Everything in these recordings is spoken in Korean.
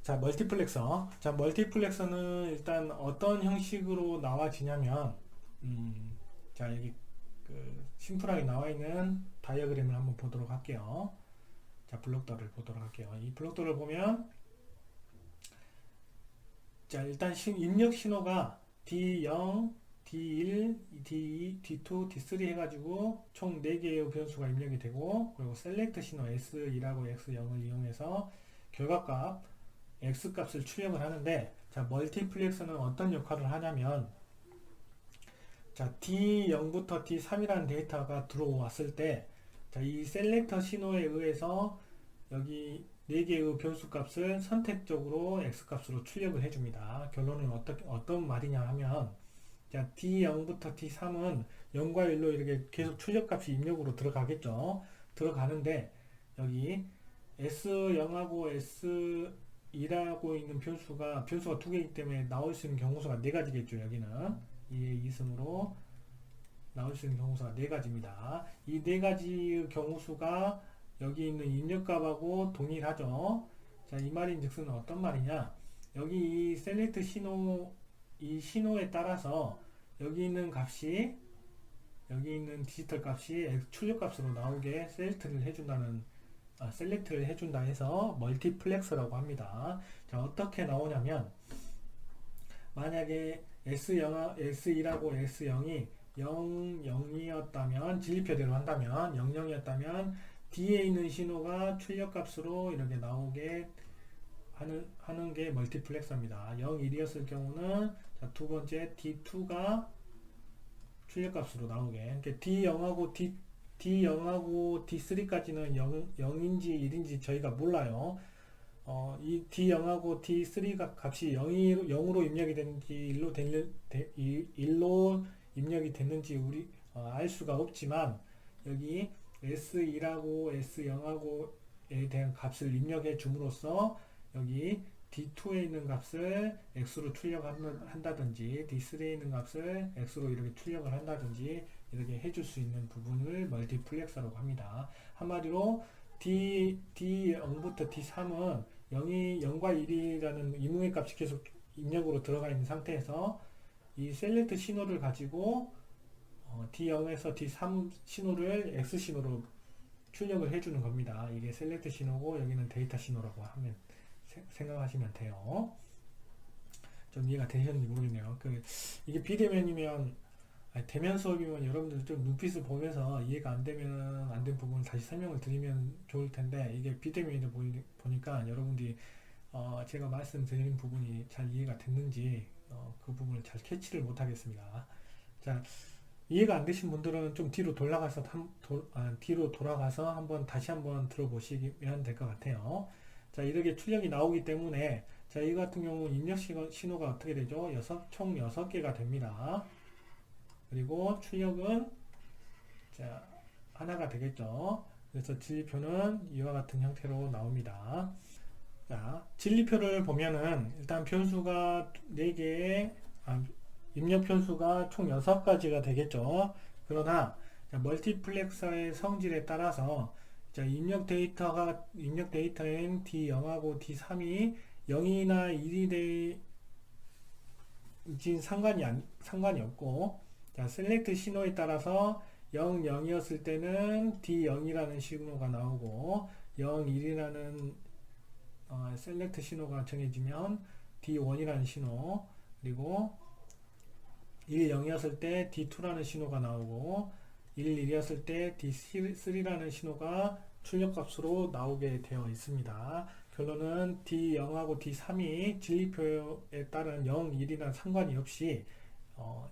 자, 멀티플렉서. 자, 멀티플렉서는 일단 어떤 형식으로 나와지냐면, 자, 여기 그 심플하게 나와 있는 다이어그램을 한번 보도록 할게요. 자, 블록더를 보도록 할게요. 이 블록더를 보면, 자, 일단 입력 신호가 D0, D1, D2, D2, D3 해가지고 총 4개의 변수가 입력이 되고, 그리고 셀렉트 신호 S2하고 S0을 이용해서 결과값 X 값을 출력을 하는데, 자, 멀티플렉서는 어떤 역할을 하냐면, 자, D0부터 D3이라는 데이터가 들어왔을 때, 자, 이 셀렉터 신호에 의해서 여기 4개의 변수 값을 선택적으로 X 값으로 출력을 해줍니다. 결론은 어떤 말이냐 하면, 자, D0부터 D3은 0과 1로 이렇게 계속 출력값이 입력으로 들어가겠죠. 들어가는데, 여기 S0하고 S2라고 있는 변수가 2개이기 때문에 나올 수 있는 경우수가 4가지겠죠. 여기는 2의 2승으로 나올 수 있는 경우수가 4가지입니다. 이 4가지 경우수가 여기 있는 입력값하고 동일하죠. 자, 이 말인즉슨 어떤 말이냐? 여기 이 셀렉트 신호, 이 신호에 따라서 여기 있는 값이, 여기 있는 디지털 값이 출력 값으로 나오게 셀렉트를 해준다 해서 멀티플렉서라고 합니다. 자, 어떻게 나오냐면, 만약에 S2라고 S0이 0, 0이었다면, 진리표대로 한다면, 0, 0이었다면, D에 있는 신호가 출력값으로 이렇게 나오게 하는 게 멀티플렉서입니다. 0, 1이었을 경우는, 자, 두 번째 D2가 출력값으로 나오게. 그러니까 D0하고 D3까지는 0인지 1인지 저희가 몰라요. 이 D0하고 D3가 값이 0으로 입력이 됐는지 1로 입력이 됐는지 알 수가 없지만, 여기 S2하고 S0하고에 대한 값을 입력해 줌으로써 여기 D2에 있는 값을 X로 출력한다든지 D3에 있는 값을 X로 이렇게 출력을 한다든지 이렇게 해줄 수 있는 부분을 멀티플렉서라고 합니다. 한마디로 D0부터 D3은 0과 1이라는 이무의 값이 계속 입력으로 들어가 있는 상태에서 이 셀렉트 신호를 가지고 D0에서 D3 신호를 X 신호로 출력을 해주는 겁니다. 이게 셀렉트 신호고 여기는 데이터 신호라고 하면 생각하시면 돼요. 좀 이해가 되셨는지 모르겠네요. 이게 비대면이면, 대면 수업이면 여러분들 좀 눈빛을 보면서 이해가 안 되면 안 된 부분을 다시 설명을 드리면 좋을 텐데, 이게 비대면이다 보니까 여러분들이 제가 말씀드린 부분이 잘 이해가 됐는지 그 부분을 잘 캐치를 못 하겠습니다. 자, 이해가 안 되신 분들은 좀 뒤로 돌아가서 다시 한번 들어보시면 될 것 같아요. 자, 이렇게 출력이 나오기 때문에, 자, 이 같은 경우 입력 신호가 어떻게 되죠? 총 6개가 됩니다. 그리고 출력은, 자, 하나가 되겠죠. 그래서 진리표는 이와 같은 형태로 나옵니다. 자, 진리표를 보면은 일단 변수가 4개에, 입력 변수가 총 6가지가 되겠죠. 그러나 멀티플렉서의 성질에 따라서, 자, 입력 데이터인 D0하고 D3이 0이나 1이 되진 상관이 없고, 자, 셀렉트 신호에 따라서 0, 0이었을 때는 D0이라는 신호가 나오고, 0, 1이라는 셀렉트 신호가 정해지면 D1이라는 신호, 그리고 1, 0이었을 때 D2라는 신호가 나오고, 1, 1이었을 때 D3라는 신호가 출력값으로 나오게 되어 있습니다. 결론은 D0하고 D3이 진리표에 따른 0, 1이나 상관이 없이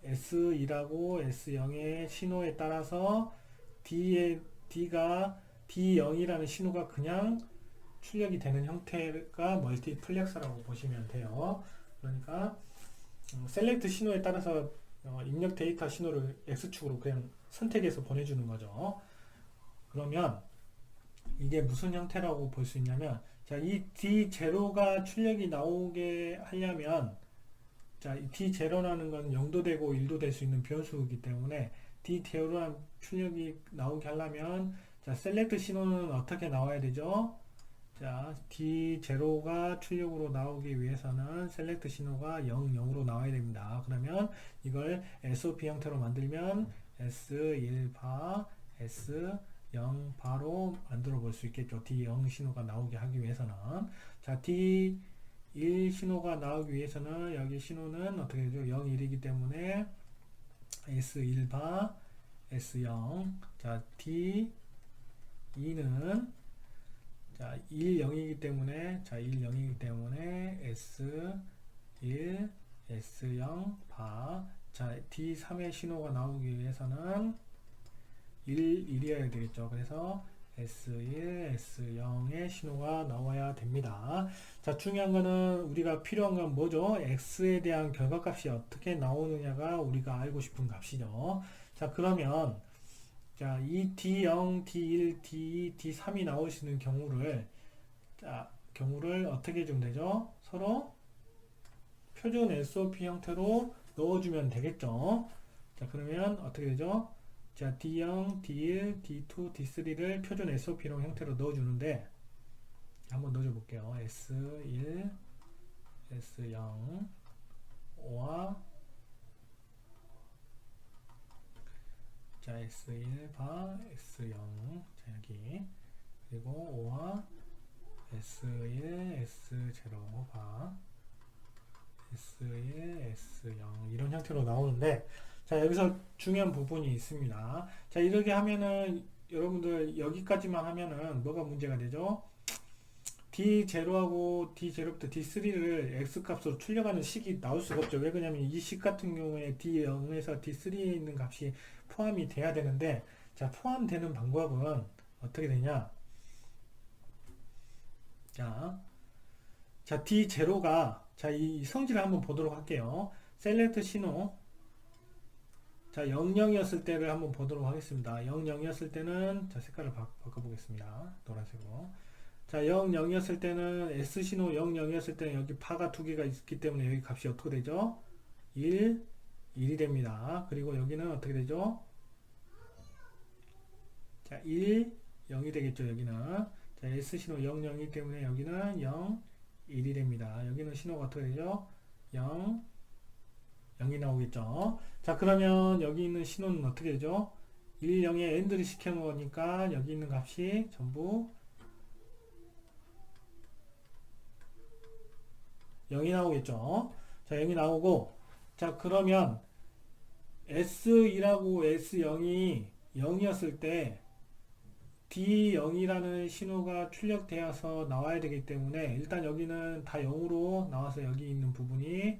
S2하고 S0의 신호에 따라서 D가 D0이라는 신호가 그냥 출력이 되는 형태가 멀티플렉서라고 보시면 돼요. 그러니까 셀렉트 신호에 따라서 입력 데이터 신호를 X축으로 그냥 선택해서 보내주는 거죠. 그러면 이게 무슨 형태라고 볼 수 있냐면, 자, 이 D0가 출력이 나오게 하려면, 자, 이 D0라는 건 0도 되고 1도 될 수 있는 변수이기 때문에 D0라는 출력이 나오게 하려면, 자, 셀렉트 신호는 어떻게 나와야 되죠? 자, D0가 출력으로 나오기 위해서는 셀렉트 신호가 0, 0으로 나와야 됩니다. 그러면 이걸 SOP 형태로 만들면 S1바, S0바로 만들어 볼 수 있겠죠. D0 신호가 나오게 하기 위해서는. 자, D1 신호가 나오기 위해서는 여기 신호는 어떻게 되죠? 0, 1이기 때문에 S1바, S0. 자, D2는 자, 1, 0이기 때문에, 자, 1, 0이기 때문에, S1, S0, 바. 자, D3의 신호가 나오기 위해서는 1, 1이어야 되겠죠. 그래서 S1, S0의 신호가 나와야 됩니다. 자, 중요한 거는 우리가 필요한 건 뭐죠? X에 대한 결과값이 어떻게 나오느냐가 우리가 알고 싶은 값이죠. 자, 그러면 자, 이 D0, D1, D2, D3이 나올 수 있는 경우를 어떻게 주면 되죠? 서로 표준 SOP 형태로 넣어주면 되겠죠. 자, 그러면 어떻게 되죠? 자, D0, D1, D2, D3를 표준 SOP 형태로 넣어주는데 한번 넣어줘 볼게요. S1, S0와 자, S1 바 S0 자, 여기 그리고 5와 S1 S0 바 S1 S0 이런 형태로 나오는데 자, 여기서 중요한 부분이 있습니다. 자, 이렇게 하면은 여러분들 여기까지만 하면은 뭐가 문제가 되죠? D0하고 D0부터 D3를 X값으로 출력하는 식이 나올 수가 없죠. 왜 그러냐면 이 식 같은 경우에 D0에서 D3에 있는 값이 포함이 돼야 되는데 자, 포함되는 방법은 어떻게 되냐? 자, D0가 자, 이 성질을 한번 보도록 할게요. 셀렉트 신호 자, 00이었을 때를 한번 보도록 하겠습니다. 00이었을 때는 자, 색깔을 바꿔보겠습니다. 노란색으로. 자, 00이었을 때는 S신호 00이었을 때는 여기 파가 두 개가 있기 때문에 여기 값이 어떻게 되죠? 1, 1이 됩니다. 그리고 여기는 어떻게 되죠? 자, 1, 0이 되겠죠, 여기는. 자, S신호 00이기 때문에 여기는 0, 1이 됩니다. 여기는 신호가 어떻게 되죠? 0, 0이 나오겠죠. 자, 그러면 여기 있는 신호는 어떻게 되죠? 1, 0에 AND를 시켜놓으니까 여기 있는 값이 전부 0이 나오겠죠. 자, 0이 나오고, 자, 그러면 S2하고 S0이 0이었을 때 D0이라는 신호가 출력되어서 나와야 되기 때문에 일단 여기는 다 0으로 나와서 여기 있는 부분이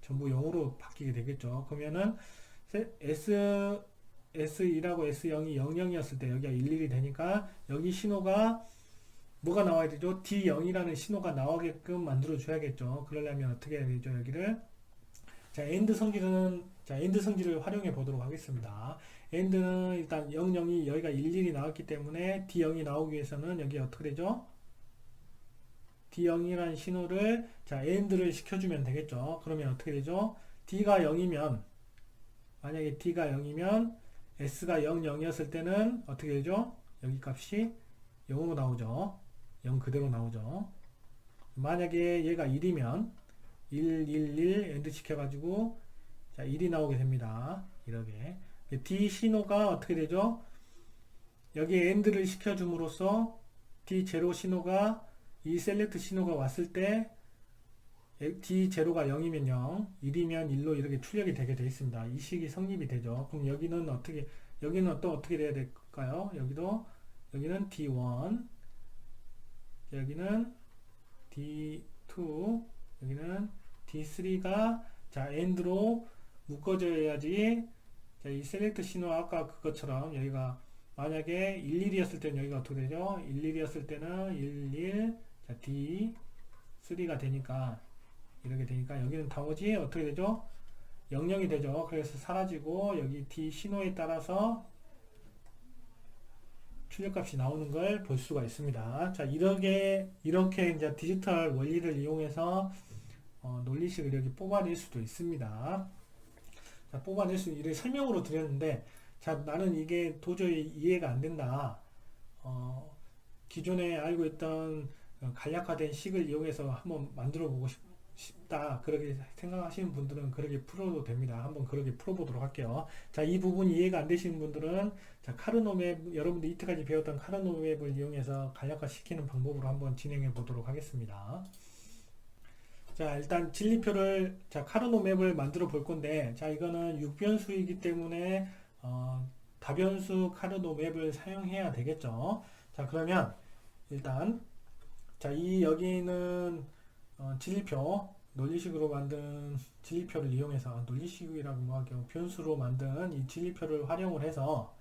전부 0으로 바뀌게 되겠죠. 그러면은 S2하고 S0이 00이었을 때 여기가 11이 되니까 여기 신호가 뭐가 나와야 되죠? D0이라는 신호가 나오게끔 만들어 줘야겠죠. 그러려면 어떻게 해야 되죠? 여기를 자, AND 성질을 활용해 보도록 하겠습니다. AND는 일단 00이 여기가 11이 나왔기 때문에 D0이 나오기 위해서는 여기 어떻게 되죠? D0이라는 신호를 자, AND를 시켜주면 되겠죠. 그러면 어떻게 되죠? D가 0이면 만약에 D가 0이면 S가 00이었을 때는 어떻게 되죠? 여기 값이 0으로 나오죠. 0 그대로 나오죠. 만약에 얘가 1이면 1, 1, 1 엔드 시켜가지고 자, 1이 나오게 됩니다. 이렇게 D 신호가 어떻게 되죠? 여기에 엔드를 시켜줌으로써 D0 신호가 이 셀렉트 신호가 왔을 때 D0가 0이면 0, 1이면 1로 이렇게 출력이 되게 되어 있습니다. 이 식이 성립이 되죠. 그럼 여기는 또 어떻게 돼야 될까요? 여기는 D1, 여기는 D2, 여기는 D3가 자, AND로 묶어져야지 자, 이 셀렉트 신호 아까 그것처럼 여기가 만약에 11이었을 때는 여기가 어떻게 되죠? 11이었을 때는 11, 자, D3가 되니까 이렇게 되니까 여기는 나머지 어떻게 되죠? 00이 되죠. 그래서 사라지고 여기 D 신호에 따라서 출력값이 나오는 걸 볼 수가 있습니다. 자, 이렇게 이제 디지털 원리를 이용해서 논리식을 여기 뽑아낼 수도 있습니다. 자, 이를 설명으로 드렸는데, 자, 나는 이게 도저히 이해가 안 된다. 기존에 알고 있던 간략화된 식을 이용해서 한번 만들어 보고 싶다. 그렇게 생각하시는 분들은 그렇게 풀어도 됩니다. 한번 그렇게 풀어보도록 할게요. 자, 이 부분이 이해가 안 되시는 분들은 자, 카르노맵, 여러분들이 이때까지 배웠던 카르노맵을 이용해서 간략화 시키는 방법으로 한번 진행해 보도록 하겠습니다. 자, 일단 진리표를, 자, 카르노맵을 만들어 볼 건데, 자, 이거는 6변수이기 때문에, 다변수 카르노맵을 사용해야 되겠죠. 자, 그러면, 일단, 자, 여기는, 진리표, 논리식으로 만든 진리표를 이용해서, 논리식이라고 뭐 하게요. 변수로 만든 이 진리표를 활용을 해서,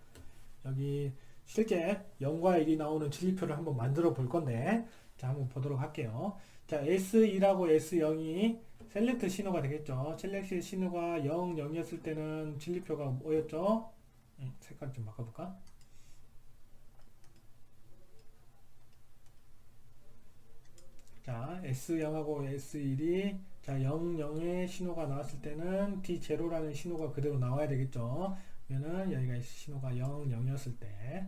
여기, 실제 0과 1이 나오는 진리표를 한번 만들어 볼 건데, 자, 한번 보도록 할게요. 자, S2라고 S0이 셀렉트 신호가 되겠죠. 셀렉트 신호가 0, 0이었을 때는 진리표가 뭐였죠? 색깔 좀 바꿔볼까? 자, S0하고 S1이 자, 0, 0의 신호가 나왔을 때는 D0라는 신호가 그대로 나와야 되겠죠. 그러면은 여기가 신호가 0, 0이었을 때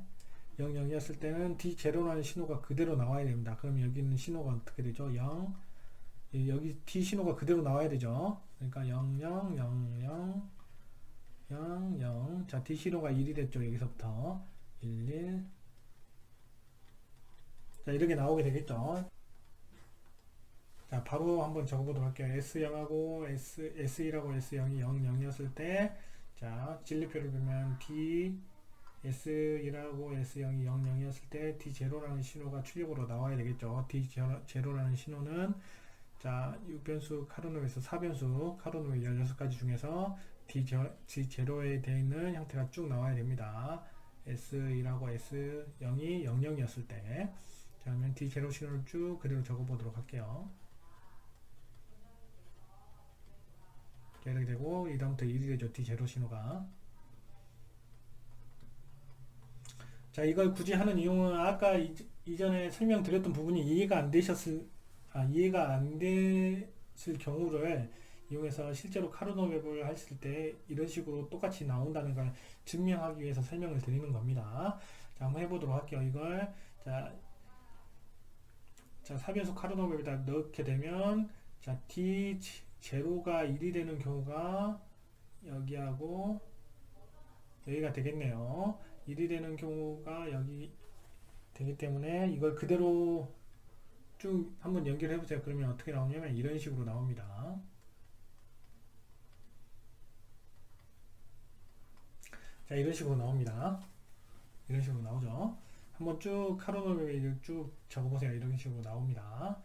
0, 0이었을 때는 D0라는 신호가 그대로 나와야 됩니다. 그럼 여기 있는 신호가 어떻게 되죠? 0, 여기 D 신호가 그대로 나와야 되죠. 그러니까 0, 0, 0, 0, 0, 0. 자, D 신호가 1이 됐죠. 여기서부터 1, 1. 자, 이렇게 나오게 되겠죠. 자, 바로 한번 적어보도록 할게요. S0하고 S1하고 S0이 0, 0이었을 때, 자, 진리표를 보면 D, S1하고 S0이 0, 0이었을 때 D0라는 신호가 출력으로 나와야 되겠죠. D0라는 신호는 자, 6변수 카르노에서 4변수 카르노의 16가지 중에서 D0에 되어 있는 형태가 쭉 나와야 됩니다. S1하고 S0이 00이었을 때. 자, 그러면 D0 신호를 쭉 그대로 적어 보도록 할게요. 자, 이렇게 되고, 이 다음부터 1이 되죠. D0 신호가. 자, 이걸 굳이 하는 이유는 아까 이전에 설명드렸던 부분이 이해가 안 됐을 경우를 이용해서 실제로 카르노맵을 했을 때 이런 식으로 똑같이 나온다는 걸 증명하기 위해서 설명을 드리는 겁니다. 자, 한번 해보도록 할게요. 이걸 자 4변수 카르노맵에다 넣게 되면 자, D0가 1이 되는 경우가 여기하고 여기가 되겠네요. 1이 되는 경우가 여기 되기 때문에 이걸 그대로 쭉 한번 연결해 보세요. 그러면 어떻게 나오냐면 이런 식으로 나옵니다. 자, 이런 식으로 나옵니다. 이런 식으로 나오죠. 한번 쭉 카르노맵을 쭉 적어보세요. 이런 식으로 나옵니다.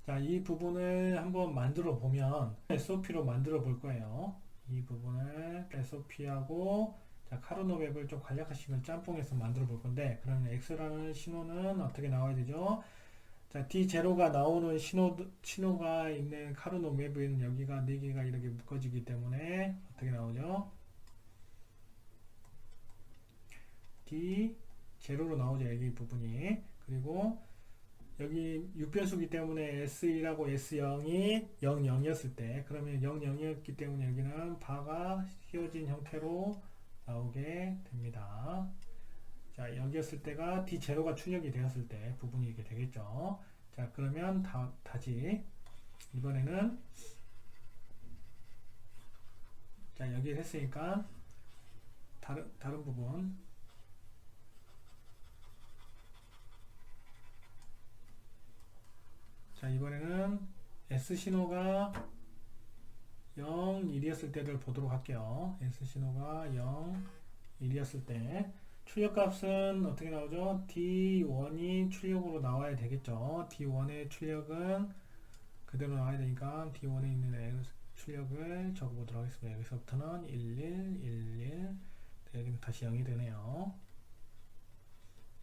자, 이 부분을 한번 만들어 보면 SOP로 만들어 볼 거예요. 이 부분을 SOP하고 자, 카르노맵을 좀 간략하시면 짬뽕해서 만들어 볼 건데, 그러면 X라는 신호는 어떻게 나와야 되죠? 자, D0가 나오는 신호가 있는 카르노맵은 여기가 4개가 이렇게 묶어지기 때문에 어떻게 나오죠? D0로 나오죠. 여기 부분이. 그리고 여기 6변수기 때문에 S1하고 S0이 0, 0이었을 때, 그러면 0, 0이었기 때문에 여기는 바가 휘어진 형태로 나오게 됩니다. 자, 여기였을 때가 D0가 출력이 되었을 때 부분이 이렇게 되겠죠. 자, 그러면 다시 이번에는 자, 여기 했으니까 다른 부분 자, 이번에는 S신호가 0, 1이었을 때를 보도록 할게요. S신호가 0, 1이었을 때 출력값은 어떻게 나오죠? D1이 출력으로 나와야 되겠죠. D1의 출력은 그대로 나와야 되니까 D1에 있는 출력을 적어보도록 하겠습니다. 여기서부터는 11, 11, 여기는 다시 0이 되네요.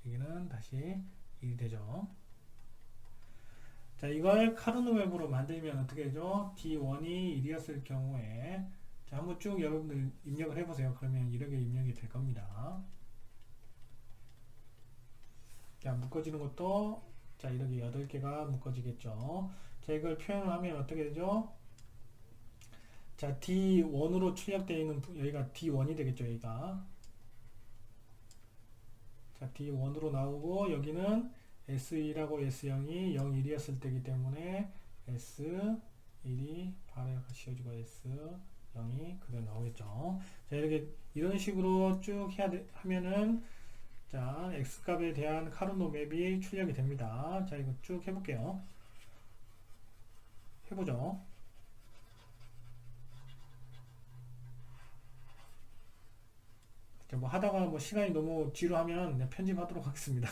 여기는 다시 1이 되죠. 자, 이걸 카르노맵으로 만들면 어떻게 되죠? D1이 1이었을 경우에 자, 한번 쭉 여러분들 입력을 해보세요. 그러면 이렇게 입력이 될 겁니다. 자, 묶어지는 것도 자, 이렇게 8개가 묶어지겠죠. 자, 이걸 표현을 하면 어떻게 되죠? 자, D1으로 출력되어 있는 여기가 D1이 되겠죠. 여기가 자, D1으로 나오고 여기는 S1하고 S0이 0, 1이었을 때이기 때문에 S1이 바로 씌워지고 S0이 그대로 나오겠죠. 자, 이렇게 이런 식으로 쭉 하면은 자, X값에 대한 카르노 맵이 출력이 됩니다. 자, 이거 쭉 해볼게요. 해보죠. 자, 뭐 하다가 뭐 시간이 너무 지루하면 그냥 편집하도록 하겠습니다.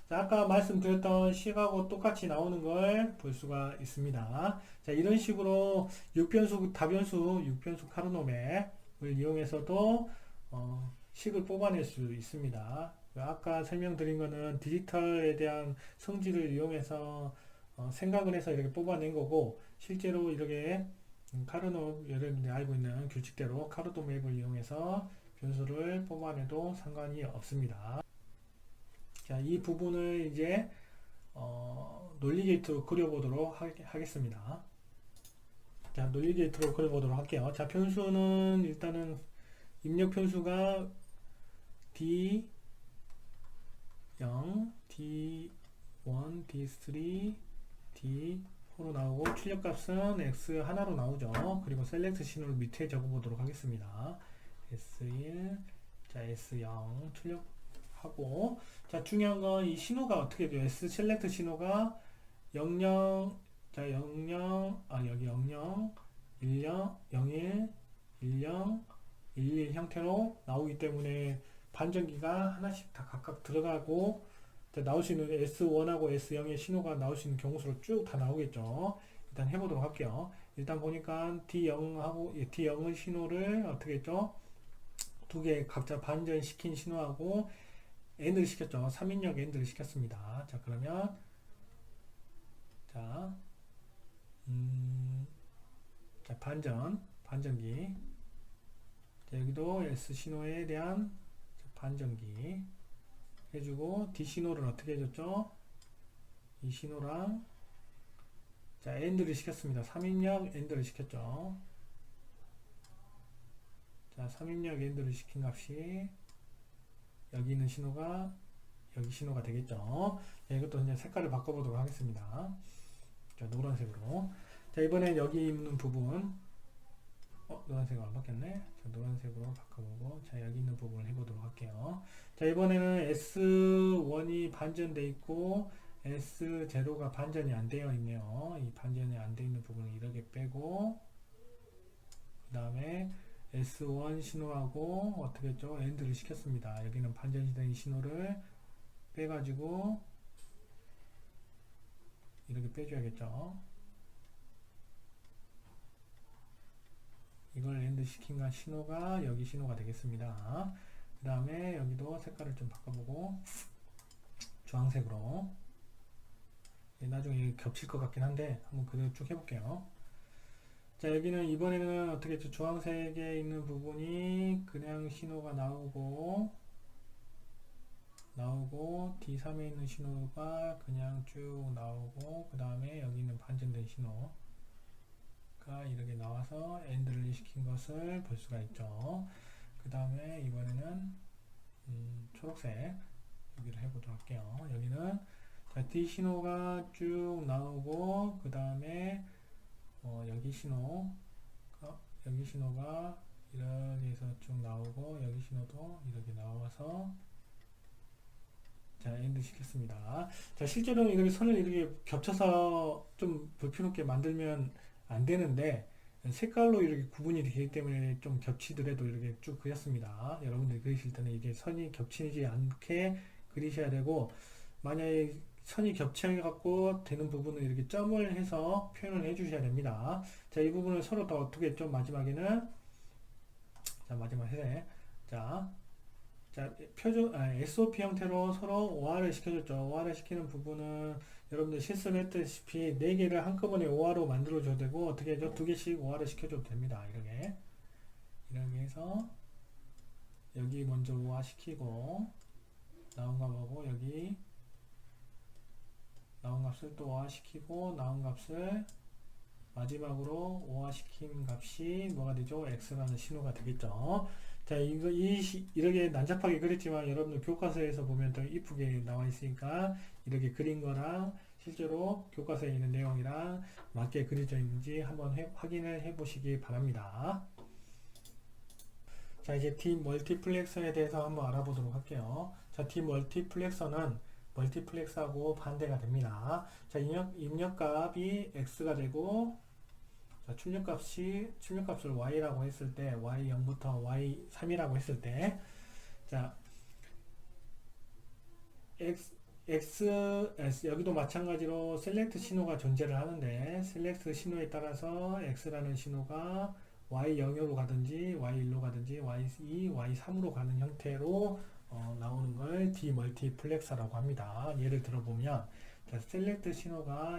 자, 아까 말씀드렸던 식하고 똑같이 나오는 걸 볼 수가 있습니다. 자, 이런 식으로 다변수 6변수 카르노 맵을 이용해서도 식을 뽑아낼 수 있습니다. 아까 설명드린 거는 디지털에 대한 성질을 이용해서 생각을 해서 이렇게 뽑아낸 거고, 실제로 이렇게 카르노, 여러분들이 알고 있는 규칙대로 카르노 맵을 이용해서 변수를 뽑아내도 상관이 없습니다. 자, 이 부분을 이제 논리 게이트로 그려보도록 하겠습니다. 자, 논리 게이트로 그려보도록 할게요. 자, 변수는 일단은 입력 변수가 D0, D1, D3, D4로 나오고 출력값은 X 하나로 나오죠. 그리고 셀렉트 신호를 밑에 적어보도록 하겠습니다. S1, 자, S0 출력하고, 자, 중요한 건 이 신호가 어떻게 돼요? S 셀렉트 신호가 00, 자, 00, 여기 00, 10, 01, 10, 11 형태로 나오기 때문에 반전기가 하나씩 다 각각 들어가고, 나올 수 있는 S1하고 S0의 신호가 나올 수 있는 경우수로 쭉 다 나오겠죠. 일단 해보도록 할게요. 일단 보니까 D0의 신호를 어떻게 했죠? 두 개 각자 반전시킨 신호하고 AND를 시켰죠. 3인력 AND를 시켰습니다. 자, 그러면 자, 자, 반전기. 자, 여기도 S 신호에 대한 반전기 해주고, D 신호를 어떻게 해줬죠? 이 신호랑 자, AND를 시켰습니다. 3인력 AND를 시켰죠. 자, 3인력 AND를 시킨 값이 여기 있는 신호가 여기 신호가 되겠죠. 자, 이것도 이제 색깔을 바꿔보도록 하겠습니다. 자, 노란색으로. 자, 이번엔 여기 있는 부분 노란색으로 안 바뀌었네. 자, 노란색으로 바꿔보고, 자, 여기 있는 부분을 해보도록 할게요. 자, 이번에는 S1이 반전되어 있고 S0가 반전이 안 되어 있네요. 이 반전이 안 되어 있는 부분을 이렇게 빼고, 그 다음에 S1 신호하고 어떻게 했죠? AND를 시켰습니다. 여기는 반전이 된 신호를 빼가지고 이렇게 빼줘야겠죠. 이걸 AND 시킨 신호가 여기 신호가 되겠습니다. 그 다음에 여기도 색깔을 좀 바꿔보고 주황색으로, 나중에 겹칠 것 같긴 한데 한번 그대로 쭉 해볼게요. 자, 여기는 이번에는 어떻게 했죠? 주황색에 있는 부분이 그냥 신호가 나오고 D3에 있는 신호가 그냥 쭉 나오고, 그 다음에 여기 있는 반전된 신호가 이렇게 나와서 AND를 시킨 것을 볼 수가 있죠. 그 다음에 이번에는 초록색 여기를 해보도록 할게요. 여기는 자, D 신호가 쭉 나오고, 그 다음에 여기 신호가 이렇게 해서 쭉 나오고, 여기 신호도 이렇게 나와서 자, AND 시켰습니다. 자, 실제로는 이렇게 선을 이렇게 겹쳐서 좀 불필요하게 만들면 안 되는데, 색깔로 이렇게 구분이 되기 때문에 좀 겹치더라도 이렇게 쭉 그렸습니다. 여러분들이 그리실 때는 이게 선이 겹치지 않게 그리셔야 되고, 만약에 선이 겹쳐갖고 되는 부분은 이렇게 점을 해서 표현을 해주셔야 됩니다. 자, 이 부분을 서로 더 어떻게 했죠? 마지막에는 자, 마지막 해제. 자, SOP 형태로 서로 OR을 시켜줬죠. OR을 시키는 부분은 여러분들 실습을 했다시피 4개를 한꺼번에 OR로 만들어줘도 되고, 어떻게 해줘? 2개씩 OR을 시켜줘도 됩니다. 이렇게 해서 여기 먼저 OR 시키고, 나온 값하고 여기 나온 값을 또 OR 시키고, 나온 값을 마지막으로 OR 시킨 값이 뭐가 되죠? X라는 신호가 되겠죠. 자, 이렇게 난잡하게 그렸지만 여러분들 교과서에서 보면 더 이쁘게 나와 있으니까 이렇게 그린 거랑 실제로 교과서에 있는 내용이랑 맞게 그려져 있는지 한번 확인을 해 보시기 바랍니다. 자, 이제 디멀티플렉서에 대해서 한번 알아보도록 할게요. 자, 디멀티플렉서는 멀티플렉스하고 반대가 됩니다. 자, 입력값이 X가 되고, 자, 출력값을 Y라고 했을 때, Y0부터 Y3이라고 했을 때, 자, 여기도 마찬가지로 셀렉트 신호가 존재를 하는데, 셀렉트 신호에 따라서 X라는 신호가 Y0으로 가든지, Y1로 가든지, Y2, Y3으로 가는 형태로 나오는 걸 디멀티플렉서라고 합니다. 예를 들어보면, 자, 셀렉트 신호가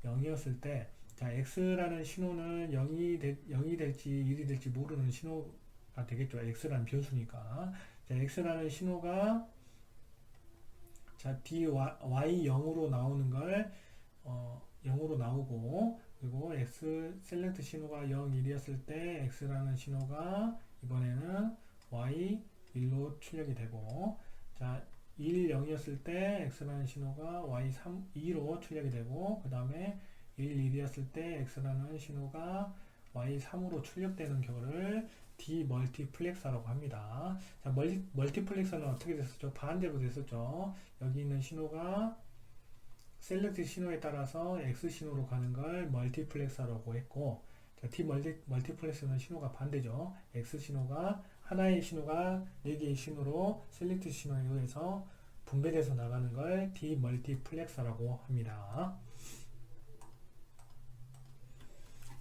0이었을 때, 자, X라는 신호는 0이 될지 1이 될지 모르는 신호가 되겠죠. X라는 변수니까. 자, X라는 신호가 자, Y0으로 나오는 걸 0으로 나오고, 그리고 셀렉트 신호가 0, 1이었을 때 X라는 신호가 이번에는 Y1로 출력이 되고, 자, 1, 0이었을 때 X라는 신호가 Y3, 2로 출력이 되고, 그 다음에 1, 1이었을 때 X라는 신호가 Y3으로 출력되는 경우를 디멀티플렉서라고 합니다. 자, 멀티플렉서는 어떻게 됐었죠? 반대로 됐었죠. 여기 있는 신호가 셀렉트 신호에 따라서 X 신호로 가는 걸 멀티플렉서라고 했고, 자, 디멀티플렉서는 신호가 반대죠. X 신호가 하나의 신호가 4개의 신호로 셀렉트 신호에 의해서 분배돼서 나가는 걸 디멀티플렉서라고 합니다.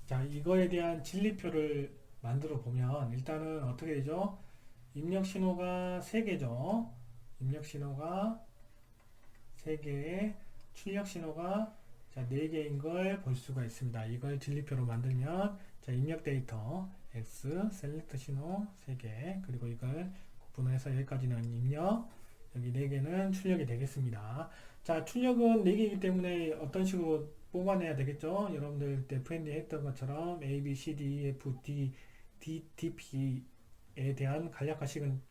자, 이거에 대한 진리표를 만들어 보면 일단은 어떻게 되죠? 입력 신호가 3개죠. 입력 신호가 3개에 출력 신호가 자, 4개인 걸 볼 수가 있습니다. 이걸 진리표로 만들면 자, 입력 데이터 X 셀렉트 신호 3개 그리고 이걸 분해해서 여기까지는 입력 여기 4개는 출력이 되겠습니다. 자, 출력은 4개이기 때문에 어떤 식으로 뽑아내야 되겠죠? 여러분들 때 프렌드 했던 것처럼 A, B, C, D, E, F, D, P에 대한 간략화식은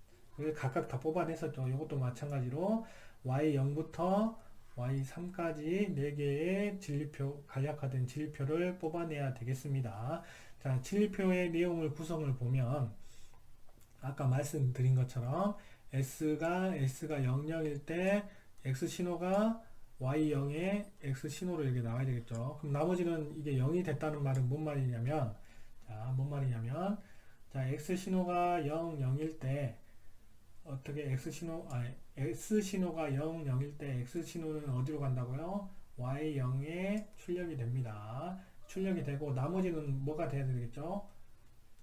각각 다 뽑아냈었죠. 이것도 마찬가지로 Y0부터 Y3까지 4개의 진리표, 간략화된 진리표를 뽑아내야 되겠습니다. 자, 진리표의 내용을 구성을 보면 아까 말씀드린 것처럼 S가 00일 때 X 신호가 Y0에 X 신호로 이렇게 나와야 되겠죠. 그럼 나머지는 이게 0이 됐다는 말은 뭔 말이냐면, 자, X 신호가 0, 0일 때, 어떻게 S 신호가 0, 0일 때 X 신호는 어디로 간다고요? Y0에 출력이 됩니다. 출력이 되고, 나머지는 뭐가 돼야 되겠죠?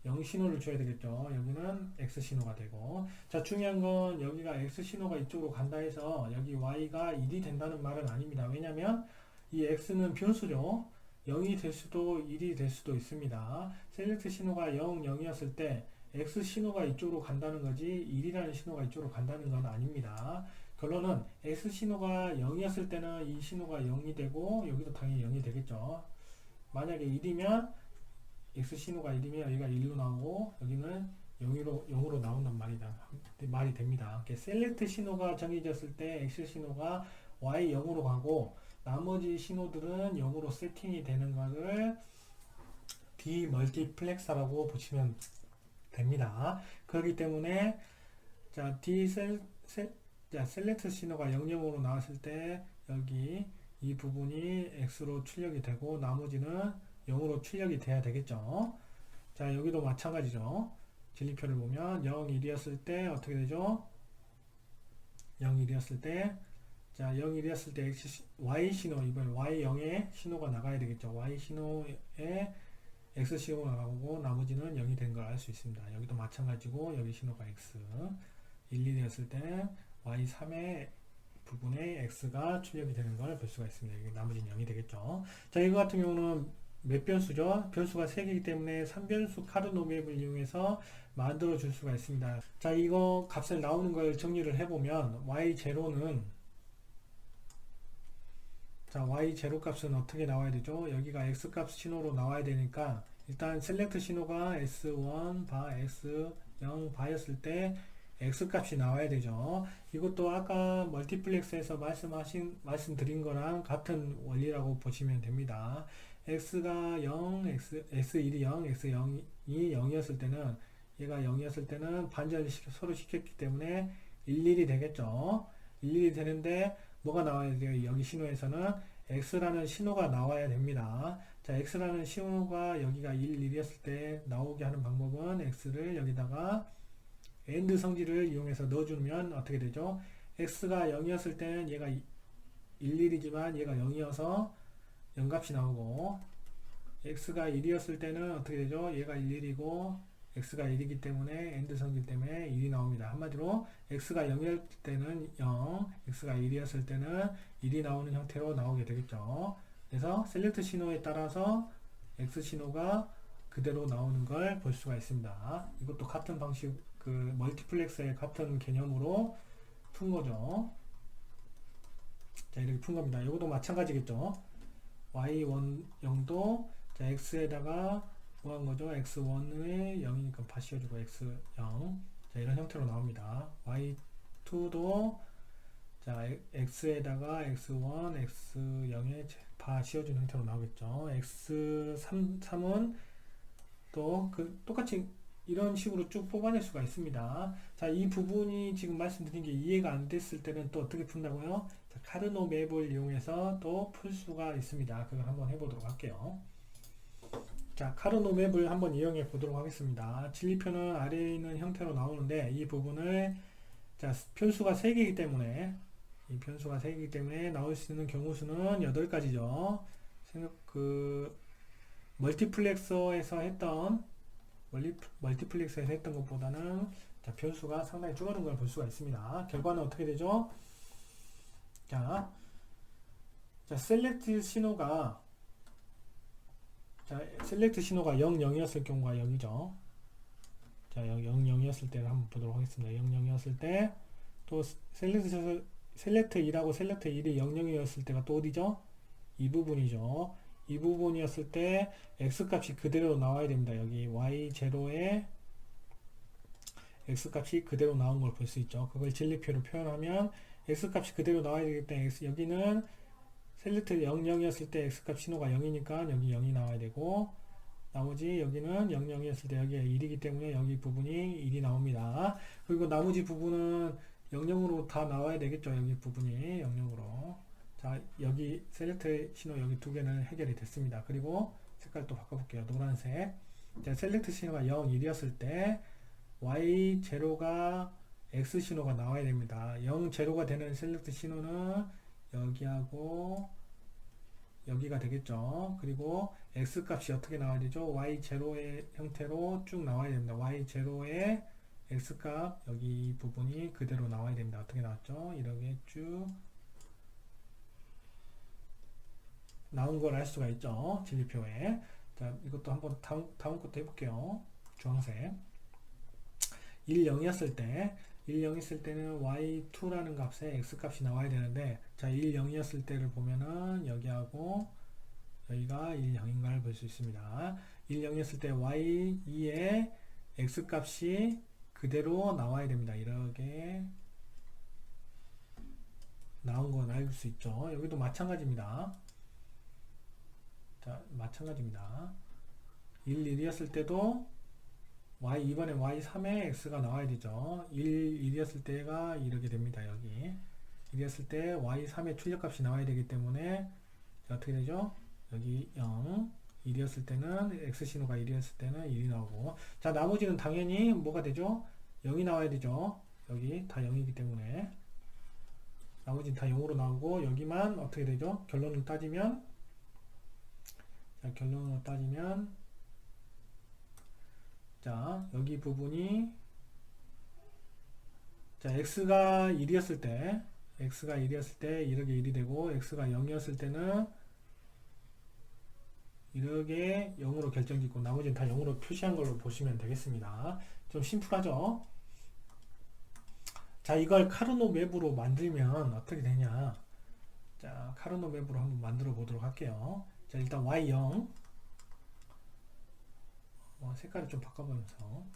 0 신호를 줘야 되겠죠. 여기는 X 신호가 되고. 자, 중요한 건 여기가 X 신호가 이쪽으로 간다 해서 여기 Y가 1이 된다는 말은 아닙니다. 왜냐면 이 X는 변수죠. 0이 될 수도 1이 될 수도 있습니다. 셀렉트 신호가 0, 0이었을 때 X 신호가 이쪽으로 간다는 거지 1이라는 신호가 이쪽으로 간다는 건 아닙니다. 결론은 X 신호가 0이었을 때는 이 신호가 0이 되고 여기도 당연히 0이 되겠죠. 만약에 1이면 X 신호가 1이면 여기가 1로 나오고 여기는 0으로 나온단 말이 됩니다. 셀렉트 신호가 정해졌을 때 X 신호가 Y0으로 가고 나머지 신호들은 0으로 세팅이 되는 것을 디멀티플렉서라고 보시면 됩니다. 그렇기 때문에 자, 셀렉트 신호가 00으로 나왔을 때 여기 이 부분이 X로 출력이 되고 나머지는 0으로 출력이 돼야 되겠죠. 자, 여기도 마찬가지죠. 진리표를 보면 0, 1이었을 때 어떻게 되죠? 0, 1이었을 때 자, 0, 1이었을 때 Y 신호, 이번에 Y0에 신호가 나가야 되겠죠. Y 신호에 X 신호가 나가고 나머지는 0이 된 걸 알 수 있습니다. 여기도 마찬가지고 여기 신호가 X 1, 2였을 때 Y3의 부분에 X가 출력이 되는 걸 볼 수가 있습니다. 여기 나머지는 0이 되겠죠. 자, 이거 같은 경우는 몇 변수죠? 변수가 3개이기 때문에 3변수 카르노 맵을 이용해서 만들어 줄 수가 있습니다. 자, 이거 값을 나오는 걸 정리를 해보면 Y0는 자, Y0 값은 어떻게 나와야 되죠? 여기가 X 값 신호로 나와야 되니까 일단 셀렉트 신호가 S1 바 S0 바였을 때 X 값이 나와야 되죠. 이것도 아까 멀티플렉스에서 말씀드린 거랑 같은 원리라고 보시면 됩니다. X가 0, S1이 0, S0이 0이었을 때는 얘가 0이었을 때는 반전을 서로 시켰기 때문에 11이 되겠죠. 11이 되는데 뭐가 나와야 돼요? 여기 신호에서는 X라는 신호가 나와야 됩니다. 자, X라는 신호가 여기가 1이었을 때 나오게 하는 방법은 X를 여기다가 AND 성질을 이용해서 넣어주면 어떻게 되죠? X가 0이었을 때는 얘가 11이지만 얘가 0이어서 0값이 나오고 X가 1이었을 때는 어떻게 되죠? 얘가 11이고 X가 1이기 때문에 AND 성질 때문에 1이 나옵니다. 한마디로 X가 0이었을 때는 0, X가 1이었을 때는 1이 나오는 형태로 나오게 되겠죠. 그래서 셀렉트 신호에 따라서 X 신호가 그대로 나오는 걸 볼 수가 있습니다. 이것도 같은 방식, 그 멀티플렉스의 같은 개념으로 푼 거죠. 자, 이렇게 푼 겁니다. 이것도 마찬가지겠죠. Y10도 자, X에다가 뭐 한 거죠? X1에 0이니까 바 씌워주고 X0 자, 이런 형태로 나옵니다. Y2도 자, X에다가 X1, X0에 바 씌워준 형태로 나오겠죠. X3은 또 똑같이 이런 식으로 쭉 뽑아낼 수가 있습니다. 자, 이 부분이 지금 말씀드린 게 이해가 안 됐을 때는 또 어떻게 푼다고요? 자, 카르노 맵을 이용해서 또 풀 수가 있습니다. 그걸 한번 해보도록 할게요. 자, 카르노 맵을 한번 이용해 보도록 하겠습니다. 진리표는 아래에 있는 형태로 나오는데 이 부분을 자, 변수가 3개이기 때문에 이 변수가 3개이기 때문에 나올 수 있는 경우 수는 8가지죠. 멀티플렉서에서 했던 것보다는 자, 변수가 상당히 줄어든 걸 볼 수가 있습니다. 결과는 어떻게 되죠? 자, 셀렉트 신호가 0, 0이었을 경우가 여기죠. 자, 0, 0이었을 때를 한번 보도록 하겠습니다. 0, 0이었을 때 또 셀렉트 2라고 셀렉트 1이 0, 0이었을 때가 또 어디죠? 이 부분이죠. 이 부분이었을 때 X값이 그대로 나와야 됩니다. 여기 Y0에 X값이 그대로 나온 걸 볼 수 있죠. 그걸 진리표로 표현하면 X값이 그대로 나와야 되기 때문에 여기는 셀렉트 0, 0이었을 때 X값 신호가 0이니까 여기 0이 나와야 되고 나머지 여기는 0, 0이었을 때 여기가 1이기 때문에 여기 부분이 1이 나옵니다. 그리고 나머지 부분은 0, 0으로 다 나와야 되겠죠. 여기 부분이 0, 0으로. 자, 여기 셀렉트 신호 여기 두 개는 해결이 됐습니다. 그리고 색깔 또 바꿔볼게요. 노란색. 자, 셀렉트 신호가 0, 1이었을 때 Y0가 X 신호가 나와야 됩니다. 0, 0가 되는 셀렉트 신호는 여기하고 여기가 되겠죠. 그리고 X 값이 어떻게 나와야 되죠? Y0의 형태로 쭉 나와야 됩니다. Y0의 X 값 여기 이 부분이 그대로 나와야 됩니다. 어떻게 나왔죠? 이렇게 쭉 나온 걸 알 수가 있죠. 진리표에. 자, 이것도 한번 다음 것도 해볼게요. 주황색. 1, 0이었을 때 1, 0 있을 때는 y2라는 값에 x값이 나와야 되는데 자, 1, 0이었을 때를 보면은 여기하고 여기가 1, 0인가를 볼 수 있습니다. 1, 0이었을 때 y2의 x값이 그대로 나와야 됩니다. 이렇게 나온 건 알 수 있죠. 여기도 마찬가지입니다. 자, 마찬가지입니다. 1, 1이었을 때도 이번에 y3에 x가 나와야 되죠. 1, 1이었을 때가 이렇게 됩니다. 여기 1이었을 때 y3의 출력값이 나와야 되기 때문에 어떻게 되죠? 여기 0, 1이었을 때는 x신호가 1이었을 때는 1이 나오고 자, 나머지는 당연히 뭐가 되죠? 0이 나와야 되죠. 여기 다 0이기 때문에 나머지는 다 0으로 나오고 여기만 어떻게 되죠? 결론을 따지면 자, 결론으로 따지면 자, 여기 부분이 자, x가 1이었을 때 이렇게 1이 되고 x가 0이었을 때는 이렇게 0으로 결정짓고 나머지는 다 0으로 표시한 걸로 보시면 되겠습니다. 좀 심플하죠? 자, 이걸 카르노 맵으로 만들면 어떻게 되냐? 자, 카르노 맵으로 한번 만들어 보도록 할게요. 자, 일단 Y0 색깔을 좀 바꿔보면서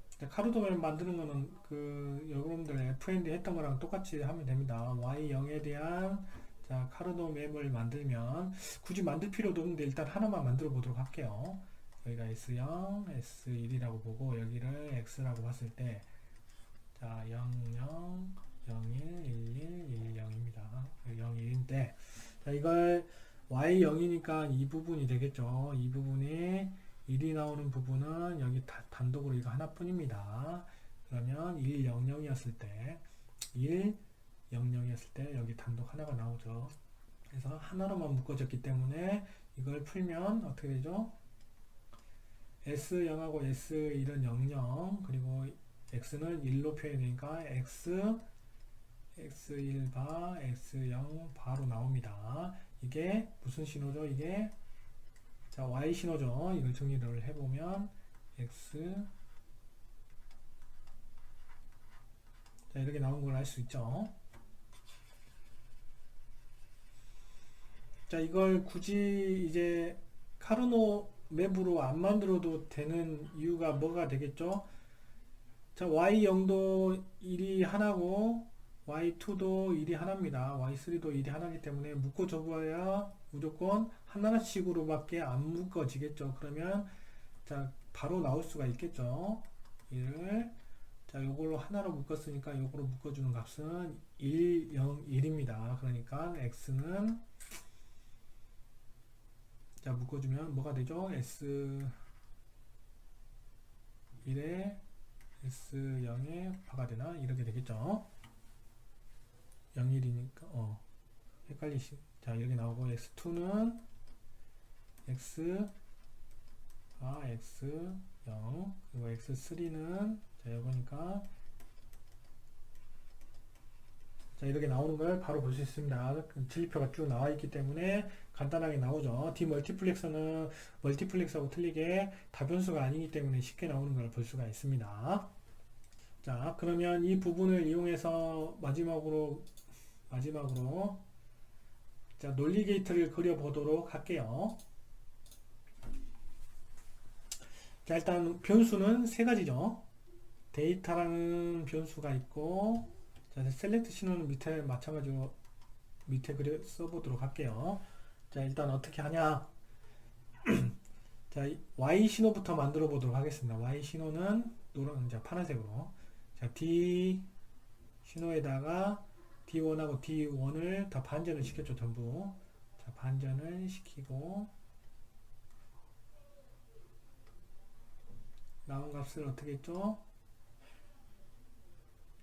자, 카르노 맵 만드는 거는 그 여러분들 FND 했던 거랑 똑같이 하면 됩니다. Y0에 대한 자, 카르노 맵을 만들면 굳이 만들 필요도 없는데 일단 하나만 만들어 보도록 할게요. 여기가 S0, S1이라고 보고 여기를 X라고 봤을 때 자, 00, 01, 11, 10입니다. 01인데 자, 이걸 Y0이니까 이 부분이 되겠죠. 이 부분이 1이 나오는 부분은 여기 단독으로 이거 하나뿐입니다. 그러면 100이었을 때 100이었을 때 여기 단독 하나가 나오죠. 그래서 하나로만 묶어졌기 때문에 이걸 풀면 어떻게 되죠? S0하고 S1은 00 그리고 X는 1로 표현되니까 X1 바 X0 바로 나옵니다. 이게 무슨 신호죠? 이게 자, Y 신호죠. 이걸 정리를 해보면 X 자, 이렇게 나온 걸 알 수 있죠. 자, 이걸 굳이 이제 카르노 맵으로 안 만들어도 되는 이유가 뭐가 되겠죠? 자, Y0도 1이 하나고 Y2도 1이 하나입니다. Y3도 1이 하나이기 때문에 묶어줘봐야 무조건 하나씩으로밖에 안 묶어지겠죠. 그러면 자, 바로 나올 수가 있겠죠. 1을 자, 요걸로 하나로 묶었으니까 요거로 묶어주는 값은 1, 0, 1입니다. 그러니까 X는 자, 묶어주면 뭐가 되죠? S1에 S0에 파가 되나? 이렇게 되겠죠. 01이니까 헷갈리시 자, 이렇게 나오고 S2는 X X0 그리고 X3는 자, 이거니까 자, 이렇게 나오는 걸 바로 볼 수 있습니다. 진리표가 쭉 나와 있기 때문에 간단하게 나오죠. 디멀티플렉서는 멀티플렉서하고 틀리게 다변수가 아니기 때문에 쉽게 나오는 걸 볼 수가 있습니다. 자, 그러면 이 부분을 이용해서 마지막으로 자, 논리 게이트를 그려보도록 할게요. 자, 일단 변수는 세 가지죠. 데이터라는 변수가 있고 자, 셀렉트 신호는 밑에 마찬가지로 밑에 써보도록 할게요. 자, 일단 어떻게 하냐? 자, Y 신호부터 만들어 보도록 하겠습니다. Y 신호는 파란색으로. 자, D 신호에다가 D1하고 D1을 다 반전을 시켰죠, 전부. 자, 반전을 시키고 나온 값을 어떻게 했죠?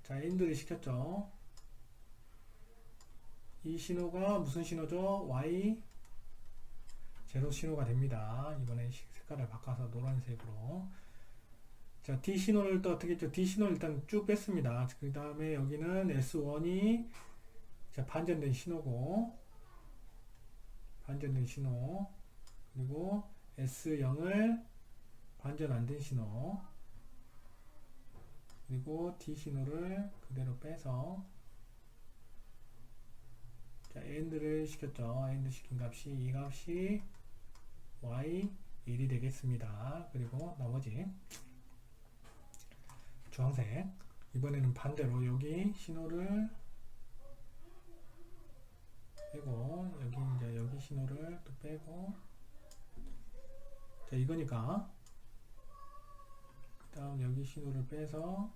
자, AND를 시켰죠. 이 신호가 무슨 신호죠? Y 제로 신호가 됩니다. 이번에 색깔을 바꿔서 노란색으로. 자, D 신호를 또 어떻게 했죠? D 신호를 일단 쭉 뺐습니다. 그 다음에 여기는 S1이 자, 반전된 신호고, 반전된 신호. 그리고 S0을 반전 안 된 신호. 그리고 D 신호를 그대로 빼서 자, AND를 시켰죠. AND 시킨 값이 이 값이 Y1이 되겠습니다. 그리고 나머지 주황색 이번에는 반대로 여기 신호를 빼고 여기 신호를 또 빼고 자, 이거니까 그 다음 여기 신호를 빼서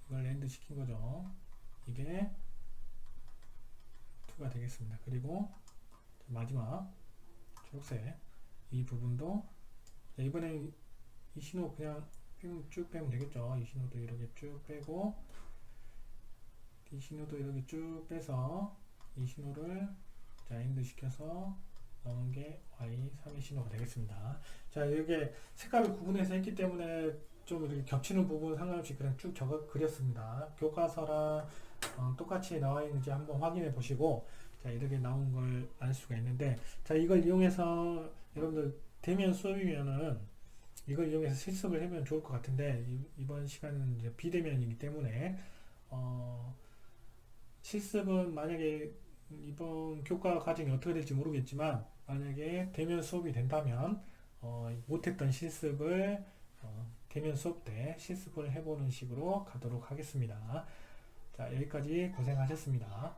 이걸 AND 시킨 거죠. 이게 2가 되겠습니다. 그리고 마지막 초록색 이 부분도 자, 이번엔 이 신호 그냥 쭉 빼면 되겠죠. 이 신호도 이렇게 쭉 빼고 이 신호도 이렇게 쭉 빼서 이 신호를 자 엔드 시켜서 나오는 게 Y3의 신호가 되겠습니다. 자 이게 색깔을 구분해서 했기 때문에 좀 이렇게 겹치는 부분 상관없이 그냥 쭉 적어 그렸습니다. 교과서랑 똑같이 나와 있는지 한번 확인해 보시고 자 이렇게 나온 걸 알 수가 있는데 자 이걸 이용해서 여러분들 대면 수업이면은 이걸 이용해서 실습을 하면 좋을 것 같은데 이번 시간은 이제 비대면이기 때문에 실습은 만약에 이번 교과 과정이 어떻게 될지 모르겠지만 만약에 대면 수업이 된다면 못했던 실습을 대면 수업 때 실습을 해보는 식으로 가도록 하겠습니다. 자 여기까지 고생하셨습니다.